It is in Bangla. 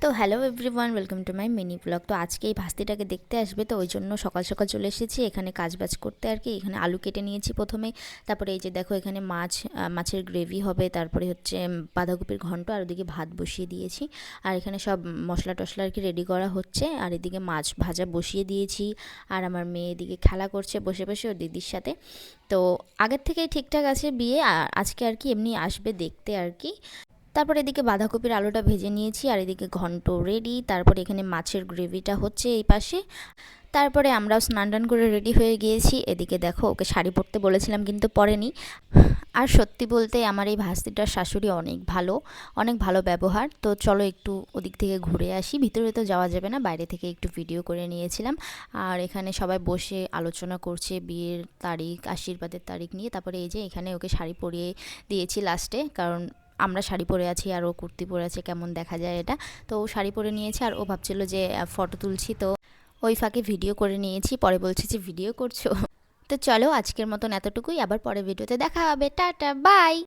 তো hello everyone, welcome to my mini blog. তো আজকে এই ভাস্তিটাকে দেখতে আসবে, তো ওই জন্য সকাল সকাল চলে এসেছি এখানে কাজবাজ করতে আর কি। এখানে আলু কেটে নিয়েছি প্রথমে, তারপরে এই যে দেখো এখানে মাছের গ্রেভি হবে, তারপরে হচ্ছে বাঁধাকপির ঘন্ট, আর ওদিকে ভাত বসিয়ে দিয়েছি। আর এখানে সব মশলা টশলা আর কি রেডি করা হচ্ছে, আর এদিকে মাছ ভাজা বসিয়ে দিয়েছি। আর আমার মেয়ে এদিকে খেলা করছে বসে বসে ওর দিদির সাথে। তো আগের থেকেই ঠিকঠাক আছে বিয়ে, আর আজকে আর কি এমনি আসবে দেখতে আর কি। তারপর এদিকে বাঁধাকপির আলুটা ভেজে নিয়েছি, আর এদিকে ঘন্ট রেডি। তারপর এখানে মাছের গ্রেভিটা হচ্ছে এই পাশে। তারপরে আমরাও স্নান টান করে রেডি হয়ে গিয়েছি। এদিকে দেখো ওকে শাড়ি পরতে বলেছিলাম কিন্তু পরেনি। আর সত্যি বলতে আমার এই ভাস্তিটার শাশুড়ি অনেক ভালো ব্যবহার। তো চলো একটু ওদিক থেকে ঘুরে আসি, ভিতরে তো যাওয়া যাবে না, বাইরে থেকে একটু ভিডিও করে নিয়েছিলাম। আর এখানে সবাই বসে আলোচনা করছে বিয়ের তারিখ, আশীর্বাদের তারিখ নিয়ে। তারপরে এই যে এখানে ওকে শাড়ি পরিয়ে দিয়েছি লাস্টে, কারণ আমরা শাড়ি পরে আছি আর ও কুর্তি পরে আছে, কেমন দেখা যায় এটা। তো ও শাড়ি পরে নিয়েছে, আর ও ভাবছিল যে ফটো তুলছি, তো ওই ফাঁকে ভিডিও করে নিয়েছি। পরে বলছে যে ভিডিও করছো। তো চলো আজকের মতন এতটুকুই, আবার পরে ভিডিওতে দেখা হবে। Tata bye.